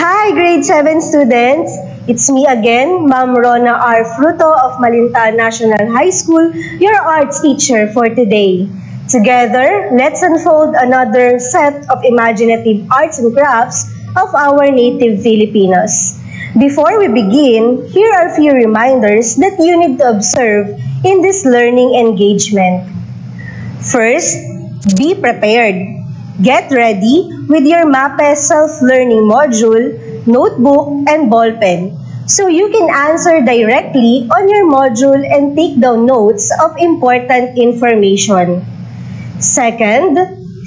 Hi, grade 7 students! It's me again, Ma'am Rona R. Fruto of Malinta National High School, your arts teacher for today. Together, let's unfold another set of imaginative arts and crafts of our native Filipinos. Before we begin, here are a few reminders that you need to observe in this learning engagement. First, be prepared. Get ready with your MAPE self-learning module, notebook, and ballpen so you can answer directly on your module and take down notes of important information. Second,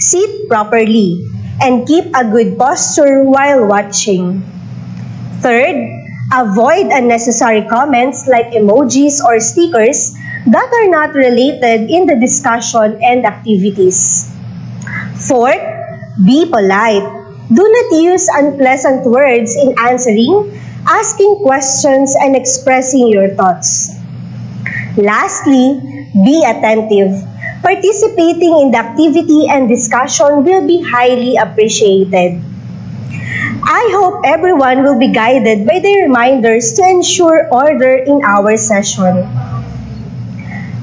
sit properly and keep a good posture while watching. Third, avoid unnecessary comments like emojis or stickers that are not related in the discussion and activities. Fourth, be polite. Do not use unpleasant words in answering, asking questions, and expressing your thoughts. Lastly, be attentive. Participating in the activity and discussion will be highly appreciated. I hope everyone will be guided by the reminders to ensure order in our session.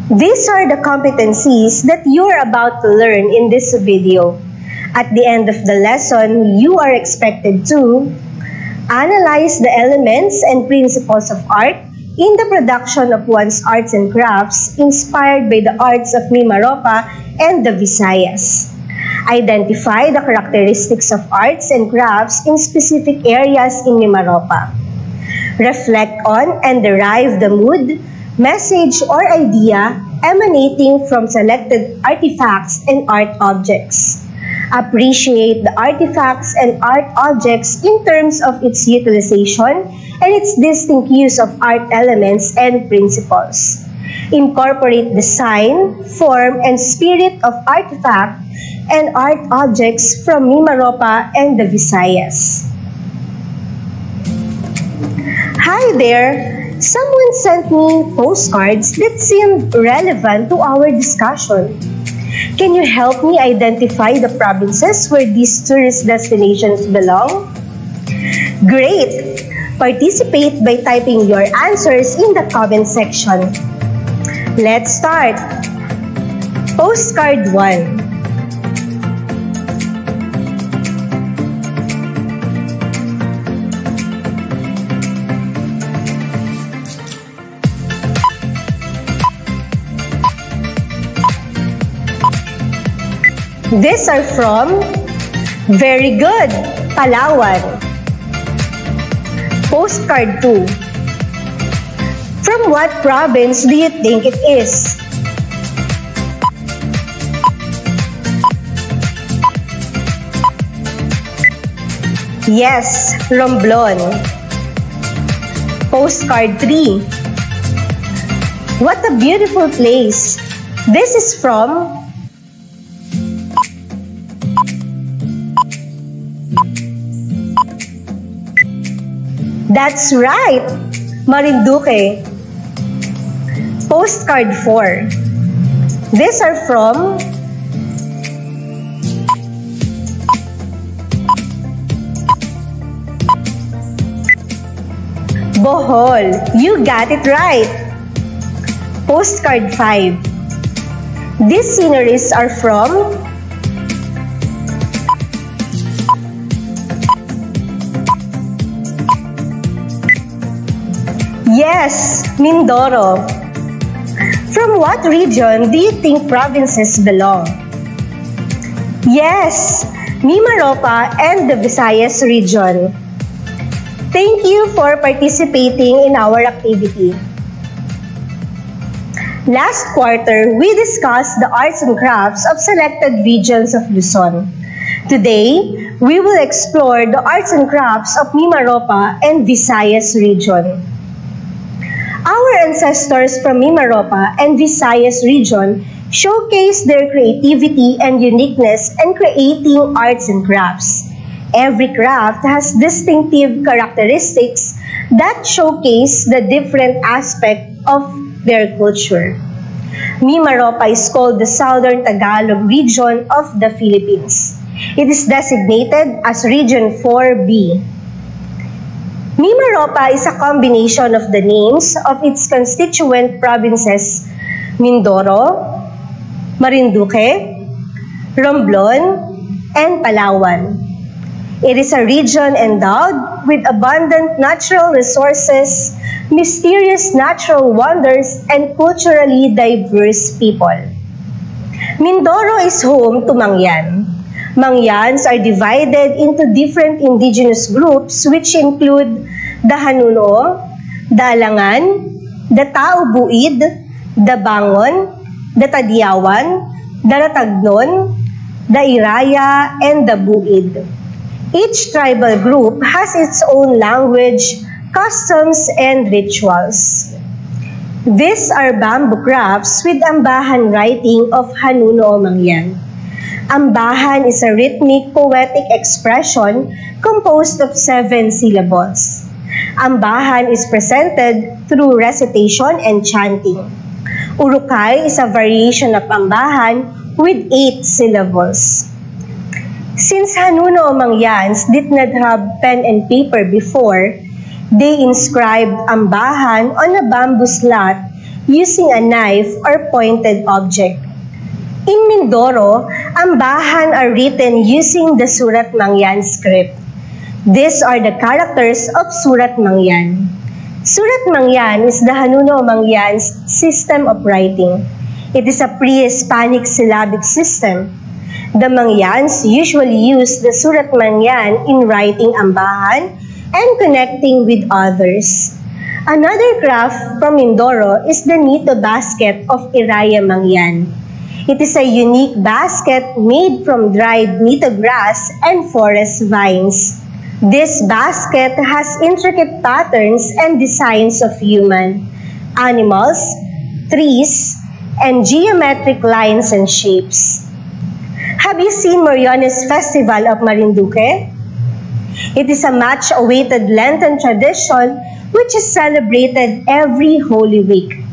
These are the competencies that you are about to learn in this video. At the end of the lesson, you are expected to analyze the elements and principles of art in the production of one's arts and crafts inspired by the arts of Mimaropa and the Visayas. Identify the characteristics of arts and crafts in specific areas in Mimaropa. Reflect on and derive the mood, message, or idea emanating from selected artifacts and art objects. Appreciate the artifacts and art objects in terms of its utilization and its distinct use of art elements and principles. Incorporate the sign, form, and spirit of artifact and art objects from Mimaropa and the Visayas. Hi there! Someone sent me postcards that seemed relevant to our discussion. Can you help me identify the provinces where these tourist destinations belong? Great! Participate by typing your answers in the comment section. Let's start. Postcard 1. These are from Very Good, Palawan. Postcard 2. From what province do you think it is? Yes, Romblon. Postcard 3. What a beautiful place. This is from That's right! Marinduque. Postcard 4. These are from Bohol. You got it right! Postcard 5. These sceneries are from Yes, Mindoro. From what region do you think provinces belong? Yes, Mimaropa and the Visayas region. Thank you for participating in our activity. Last quarter, we discussed the arts and crafts of selected regions of Luzon. Today, we will explore the arts and crafts of Mimaropa and Visayas region. Our ancestors from Mimaropa and Visayas region showcase their creativity and uniqueness in creating arts and crafts. Every craft has distinctive characteristics that showcase the different aspect of their culture. Mimaropa is called the Southern Tagalog region of the Philippines. It is designated as Region 4B. Mimaropa is a combination of the names of its constituent provinces Mindoro, Marinduque, Romblon, and Palawan. It is a region endowed with abundant natural resources, mysterious natural wonders, and culturally diverse people. Mindoro is home to Mangyan. Mangyans are divided into different indigenous groups which include the Hanuno, the Alangan, the Tao Buid, the Bangon, the Tadyawan, the Ratagnon, the Iraya, and the Buid. Each tribal group has its own language, customs, and rituals. These are bamboo crafts with ambahan writing of Hanuno o Mangyan. Ambahan is a rhythmic, poetic expression composed of 7 syllables. Ambahan is presented through recitation and chanting. Urukay is a variation of ambahan with 8 syllables. Since Hanuno o Mangyans did not have pen and paper before, they inscribed ambahan on a bamboo slat using a knife or pointed object. In Mindoro, ambahan are written using the Surat Mangyan script. These are the characters of Surat Mangyan. Surat Mangyan is the Hanuno o Mangyan's system of writing. It is a pre-Hispanic syllabic system. The Mangyans usually use the Surat Mangyan in writing ambahan and connecting with others. Another craft from Mindoro is the Nito basket of Iraya Mangyan. It is a unique basket made from dried nito grass and forest vines. This basket has intricate patterns and designs of human, animals, trees, and geometric lines and shapes. Have you seen Moriones Festival of Marinduque? It is a much-awaited Lenten tradition which is celebrated every Holy Week.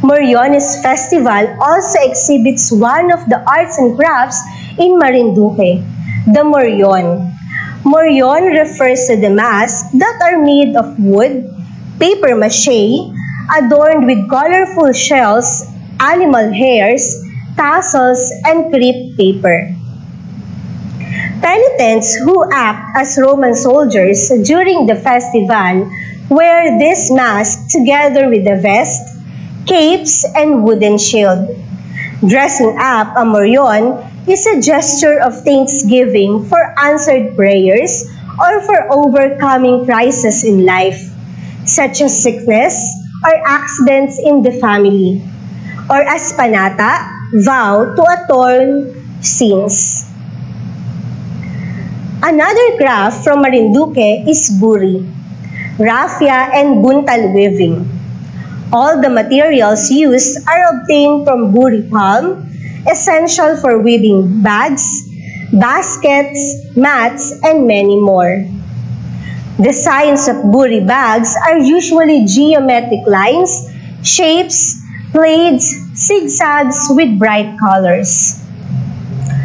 Moriones Festival also exhibits one of the arts and crafts in Marinduque, the Morion. Morion refers to the masks that are made of wood, paper mache, adorned with colorful shells, animal hairs, tassels, and crepe paper. Penitents who act as Roman soldiers during the festival wear this mask together with a vest, capes, and wooden shield. Dressing up a morion is a gesture of thanksgiving for answered prayers or for overcoming crises in life, such as sickness or accidents in the family, or as panata, vow to atone sins. Another craft from Marinduque is buri, raffia, and buntal weaving. All the materials used are obtained from buri palm, essential for weaving bags, baskets, mats, and many more. Designs of buri bags are usually geometric lines, shapes, plaids, zigzags with bright colors.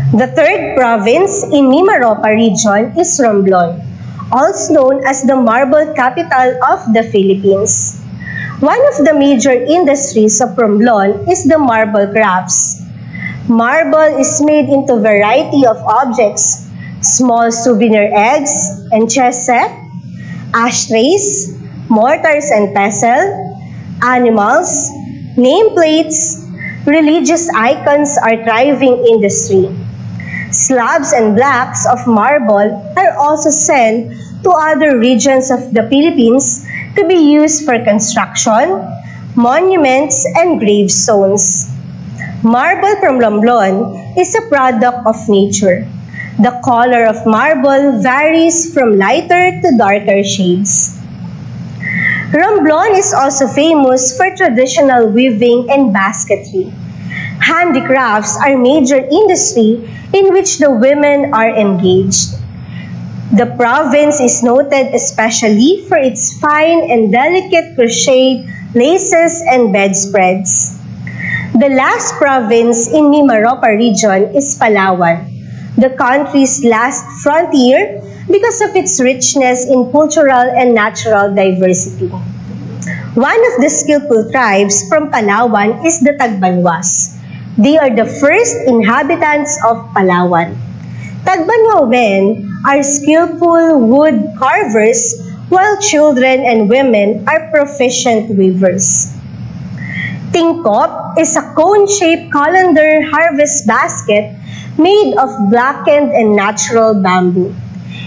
The third province in Mimaropa region is Romblon, also known as the marble capital of the Philippines. One of the major industries of Romblon is the marble crafts. Marble is made into a variety of objects: small souvenir eggs and chess set, ashtrays, mortars and pestle, animals, nameplates, religious icons are thriving industry. Slabs and blocks of marble are also sent to other regions of the Philippines to be used for construction, monuments, and gravestones. Marble from Romblon is a product of nature. The color of marble varies from lighter to darker shades. Romblon is also famous for traditional weaving and basketry. Handicrafts are major industry in which the women are engaged. The province is noted especially for its fine and delicate crochet, laces, and bedspreads. The last province in Mimaropa region is Palawan, the country's last frontier because of its richness in cultural and natural diversity. One of the skillful tribes from Palawan is the Tagbanwas. They are the first inhabitants of Palawan. Tagbanwa men are skillful wood carvers, while children and women are proficient weavers. Tingkop is a cone-shaped colander harvest basket made of blackened and natural bamboo.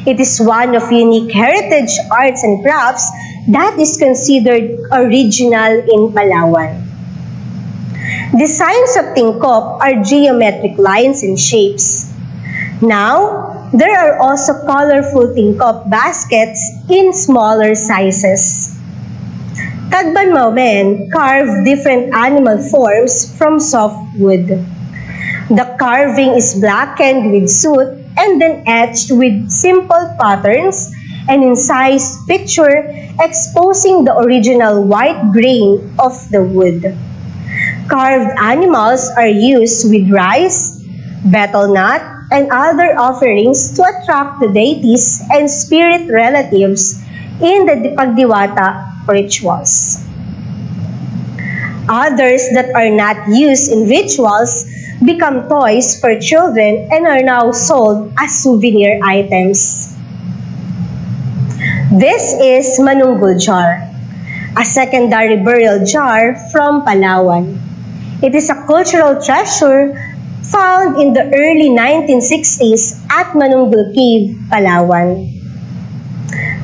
It is one of unique heritage arts and crafts that is considered original in Palawan. Designs of tingkop are geometric lines and shapes. Now, there are also colorful tingkop baskets in smaller sizes. Tagbanwa men carve different animal forms from soft wood. The carving is blackened with soot and then etched with simple patterns and incised picture exposing the original white grain of the wood. Carved animals are used with rice, betel nut, and other offerings to attract the deities and spirit relatives in the pagdiwata rituals. Others that are not used in rituals become toys for children and are now sold as souvenir items. This is Manunggul jar, a secondary burial jar from Palawan. It is a cultural treasure found in the early 1960s at Manunggul Cave, Palawan.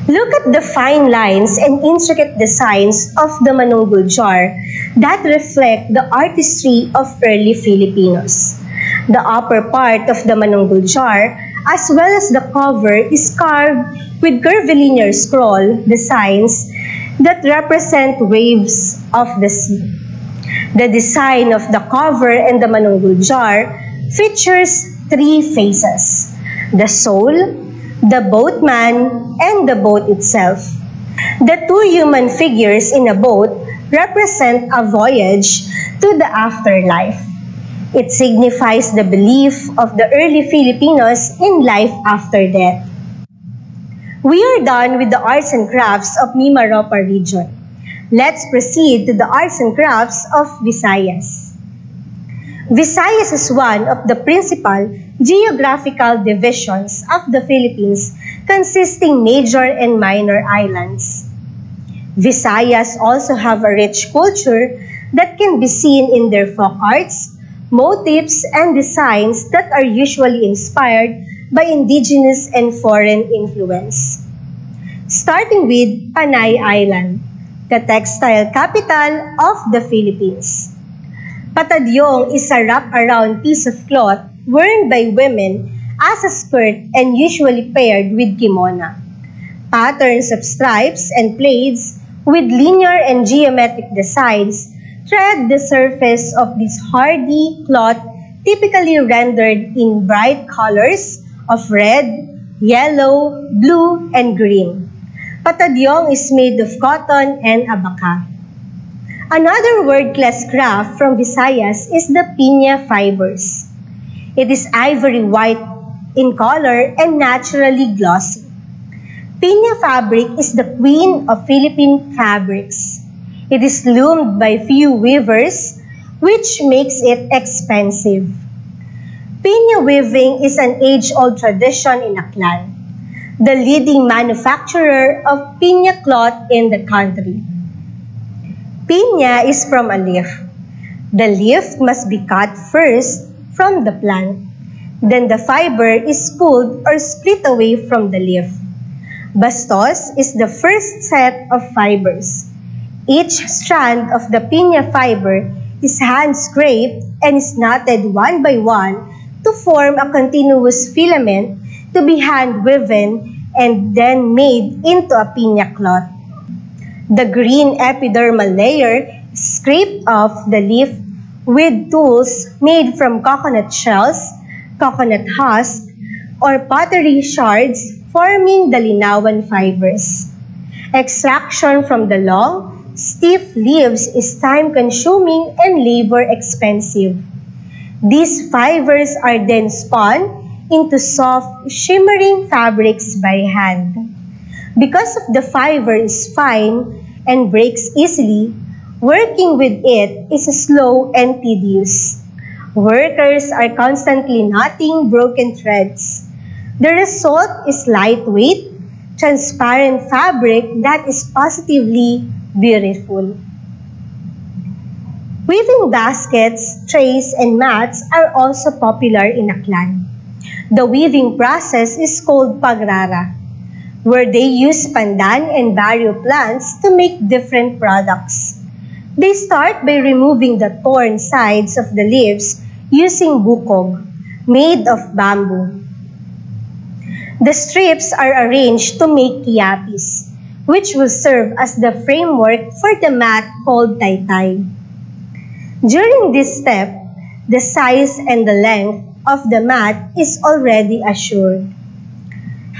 Look at the fine lines and intricate designs of the Manunggul jar that reflect the artistry of early Filipinos. The upper part of the Manunggul jar, as well as the cover, is carved with curvilinear scroll designs that represent waves of the sea. The design of the cover and the Manunggul jar features three faces: the soul, the boatman, and the boat itself. The two human figures in a boat represent a voyage to the afterlife. It signifies the belief of the early Filipinos in life after death. We are done with the arts and crafts of Mimaropa region. Let's proceed to the arts and crafts of Visayas. Visayas is one of the principal geographical divisions of the Philippines, consisting major and minor islands. Visayas also have a rich culture that can be seen in their folk arts, motifs, and designs that are usually inspired by indigenous and foreign influence. Starting with Panay Island, the textile capital of the Philippines. Patadyong is a wrap-around piece of cloth worn by women as a skirt and usually paired with kimono. Patterns of stripes and plaids with linear and geometric designs thread the surface of this hardy cloth, typically rendered in bright colors of red, yellow, blue, and green. Patadyong is made of cotton and abaca. Another world-class craft from Visayas is the piña fibers. It is ivory white in color and naturally glossy. Piña fabric is the queen of Philippine fabrics. It is loomed by few weavers, which makes it expensive. Piña weaving is an age-old tradition in Aklan, the leading manufacturer of piña cloth in the country. Piña is from a leaf. The leaf must be cut first from the plant. Then the fiber is pulled or split away from the leaf. Bastos is the first set of fibers. Each strand of the piña fiber is hand-scraped and is knotted one by one to form a continuous filament to be hand-woven and then made into a piña cloth. The green epidermal layer is scraped off the leaf with tools made from coconut shells, coconut husk, or pottery shards, forming the linawan fibers. Extraction from the long, stiff leaves is time-consuming and labor-expensive. These fibers are then spun into soft, shimmering fabrics by hand. Because of the fiber is fine and breaks easily, working with it is slow and tedious. Workers are constantly knotting broken threads. The result is lightweight, transparent fabric that is positively beautiful. Weaving baskets, trays, and mats are also popular in Aklan. The weaving process is called pagrara, where they use pandan and barrio plants to make different products. They start by removing the torn sides of the leaves using bukog, made of bamboo. The strips are arranged to make kiyapis, which will serve as the framework for the mat called taytay. During this step, the size and the length of the mat is already assured.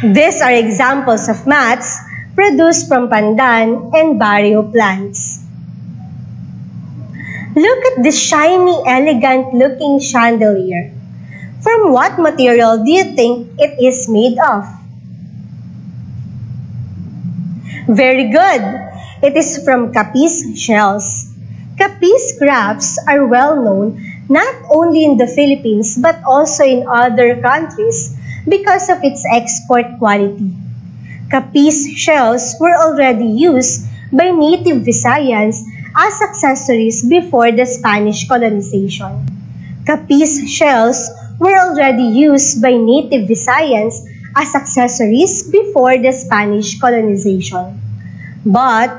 These are examples of mats produced from pandan and barrio plants. Look at this shiny, elegant-looking chandelier. From what material do you think it is made of? Very good! It is from Capiz shells. Capiz crafts are well known not only in the Philippines but also in other countries because of its export quality. Capiz shells were already used by native Visayans as accessories before the Spanish colonization. Capiz shells were already used by native Visayans as accessories before the Spanish colonization. But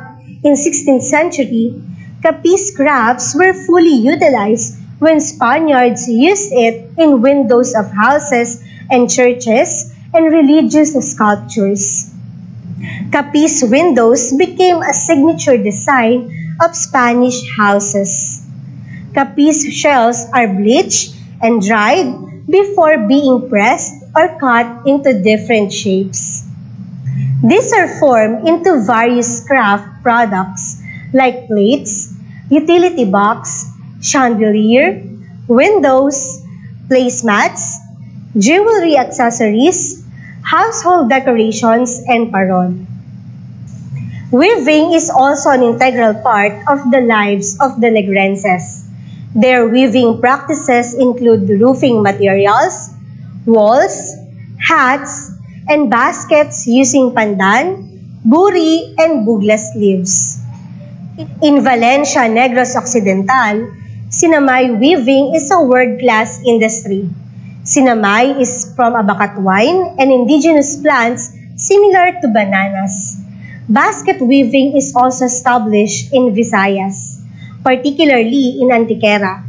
in 16th century, Capiz crafts were fully utilized when Spaniards used it in windows of houses and churches and religious sculptures. Capiz windows became a signature design of Spanish houses. Capiz shells are bleached and dried before being pressed or cut into different shapes. These are formed into various craft products like plates, utility box, chandelier, windows, placemats, jewelry accessories, household decorations, and paron. Weaving is also an integral part of the lives of the Negrenses. Their weaving practices include roofing materials, walls, hats, and baskets using pandan, buri, and buglas leaves. In Valencia, Negros Occidental, sinamay weaving is a world-class industry. Sinamay is from abacat wine and indigenous plants similar to bananas. Basket weaving is also established in Visayas, particularly in Antequera,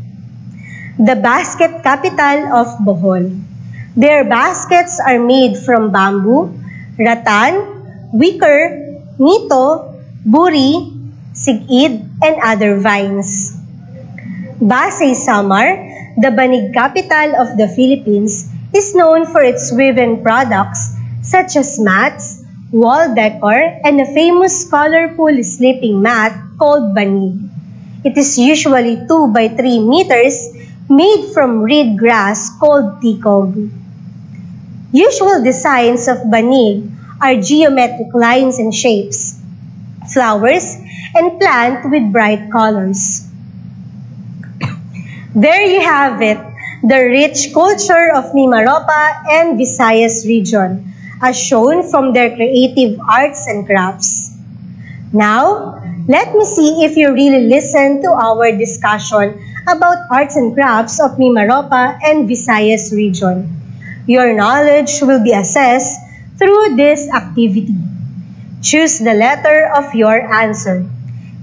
the basket capital of Bohol. Their baskets are made from bamboo, rattan, wicker, nito, buri, sigid, and other vines. Pasay Samar, the banig capital of the Philippines, is known for its woven products such as mats, wall decor, and a famous colorful sleeping mat called banig. It is usually 2 by 3 meters, made from reed grass called tikog. Usual designs of banig are geometric lines and shapes, flowers, and plant with bright colors. There you have it, the rich culture of Mimaropa and Visayas region, as shown from their creative arts and crafts. Now, let me see if you really listen to our discussion about arts and crafts of Mimaropa and Visayas region. Your knowledge will be assessed through this activity. Choose the letter of your answer.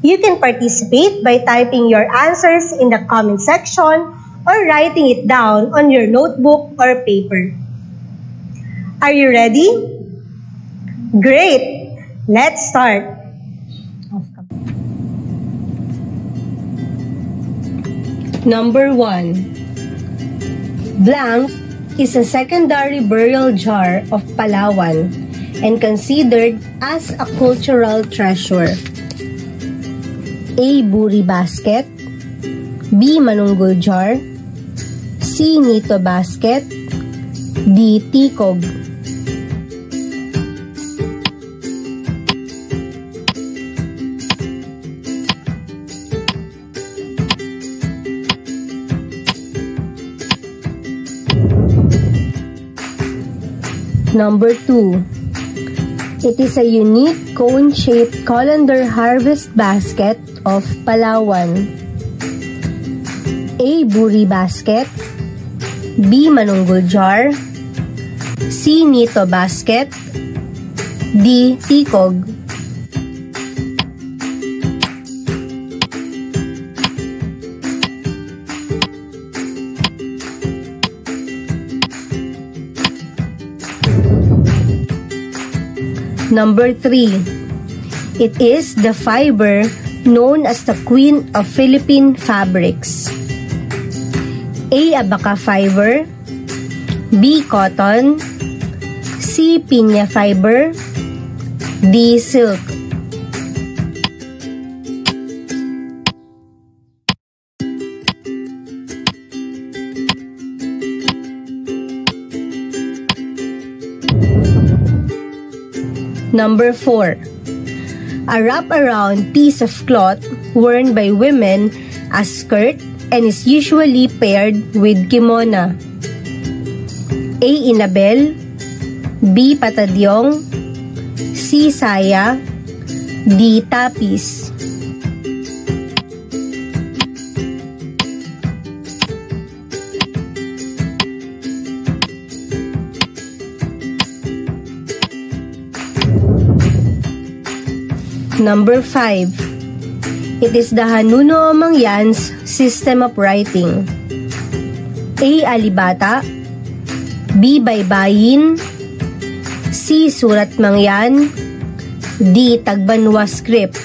You can participate by typing your answers in the comment section or writing it down on your notebook or paper. Are you ready? Great! Let's start. Number 1. Blank is a secondary burial jar of Palawan and considered as a cultural treasure. A. Buri basket, B. Manunggul jar, C. Nito basket, D. Tikog. Number 2. It is a unique cone-shaped colander harvest basket of Palawan. A. Buri basket. B. Manunggul jar. C. Nito basket. D. Tikog. Number 3. It is the fiber known as the Queen of Philippine Fabrics. A. Abaca fiber. B. Cotton. C. Piña fiber. D. Silk. Number 4. A wrap-around piece of cloth worn by women as skirt and is usually paired with kimono. A. Inabel. B. Patadyong. C. Saya. D. Tapis. Number 5. It is the Hanuno Mangyan's system of writing. A. Alibata. B. Baybayin. C. Surat Mangyan. D. Tagbanwa script.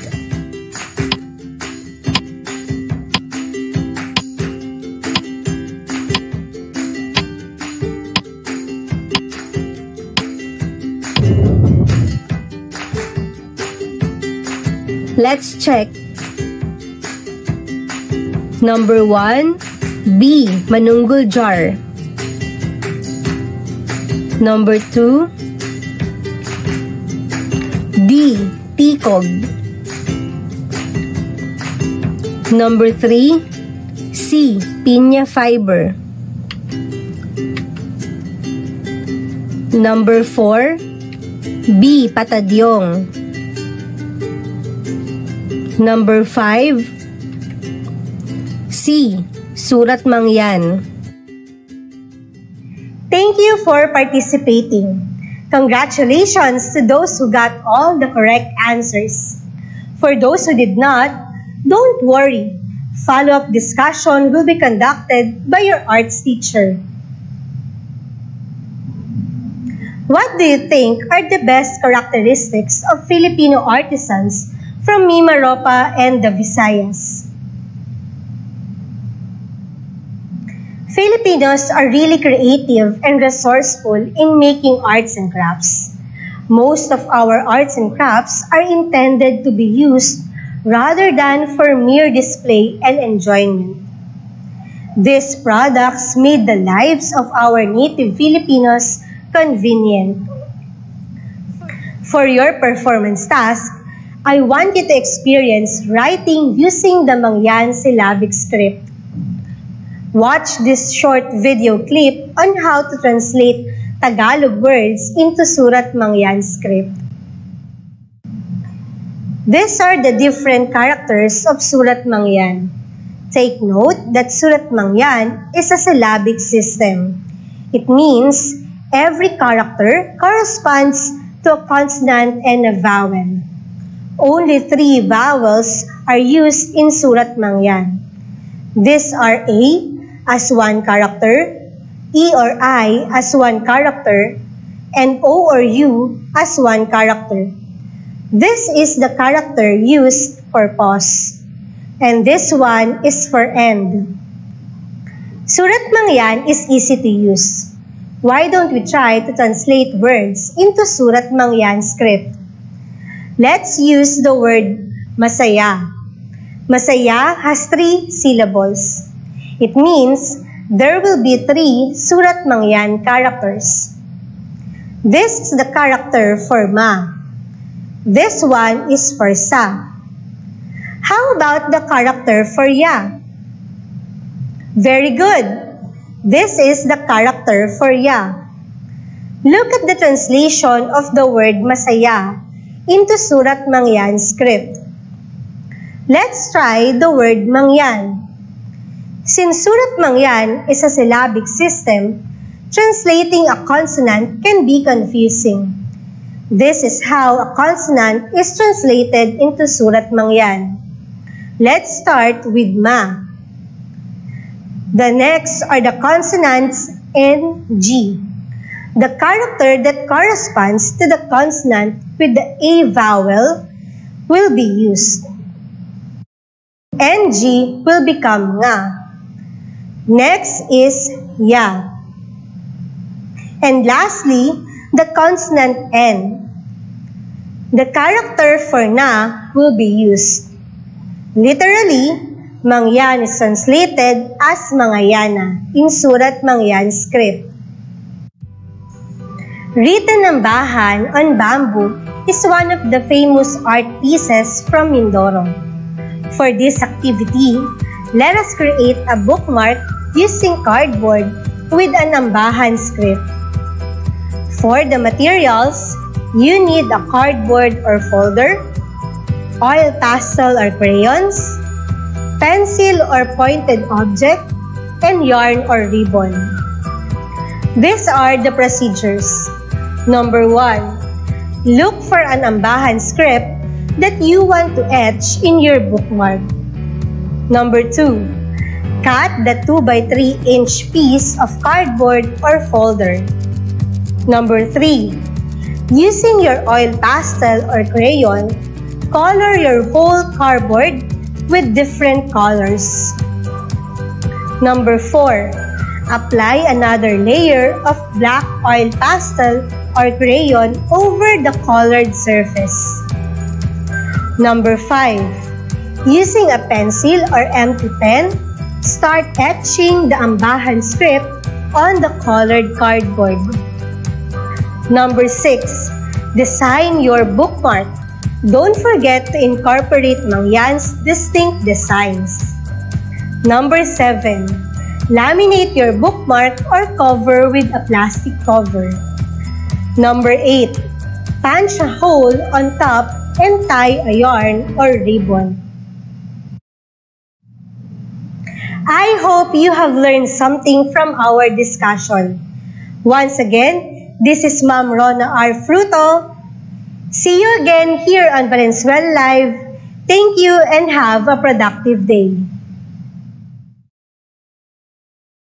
Let's check. Number 1. B. Manunggul jar. Number 2. D. Tikog. Number 3. C. Piña fiber. Number 4. B. Patadyong. Number 5. C. Surat Mangyan. Thank you for participating. Congratulations to those who got all the correct answers. For those who did not, don't worry. Follow-up discussion will be conducted by your arts teacher. What do you think are the best characteristics of Filipino artisans from Mimaropa and the Visayas? Filipinos are really creative and resourceful in making arts and crafts. Most of our arts and crafts are intended to be used rather than for mere display and enjoyment. These products made the lives of our native Filipinos convenient. For your performance task, I want you to experience writing using the Mangyan syllabic script. Watch this short video clip on how to translate Tagalog words into Surat Mangyan script. These are the different characters of Surat Mangyan. Take note that Surat Mangyan is a syllabic system. It means every character corresponds to a consonant and a vowel. Only 3 vowels are used in Surat Mangyan. These are A as 1 character, E or I as 1 character, and O or U as 1 character. This is the character used for pause, and this one is for end. Surat Mangyan is easy to use. Why don't we try to translate words into Surat Mangyan script? Let's use the word masaya. Masaya has 3 syllables. It means there will be 3 Surat Mangyan characters. This is the character for Ma. This one is for Sa. How about the character for Ya? Very good. This is the character for Ya. Look at the translation of the word masaya into Surat Mangyan script. Let's try the word Mangyan. Since Surat Mangyan is a syllabic system, translating a consonant can be confusing. This is how a consonant is translated into Surat Mangyan. Let's start with Ma. The next are the consonants N, G. The character that corresponds to the consonant with the A vowel will be used. NG will become Nga. Next is Ya. And lastly, the consonant N. The character for Na will be used. Literally, Mangyan is translated as Mangayana in Surat Mangyan script. Rita Nambahan on Bamboo is one of the famous art pieces from Mindoro. For this activity, let us create a bookmark using cardboard with an Nambahan script. For the materials, you need a cardboard or folder, oil pastel or crayons, pencil or pointed object, and yarn or ribbon. These are the procedures. Number 1. Look for an Nambahan script that you want to etch in your bookmark. Number 2. Cut the 2 by 3 inch piece of cardboard or folder. Number 3. Using your oil pastel or crayon, color your whole cardboard with different colors. Number 4. Apply another layer of black oil pastel or crayon over the colored surface. Number 5. Using a pencil or empty pen, start etching the Nambahan script on the colored cardboard. Number 6. Design your bookmark. Don't forget to incorporate Mangyan's distinct designs. Number 7. Laminate your bookmark or cover with a plastic cover. Number 8. Punch a hole on top and tie a yarn or ribbon. I hope you have learned something from our discussion. Once again, this is Ma'am Rona R. Fruto. See you again here on Valenzuela Live. Thank you and have a productive day.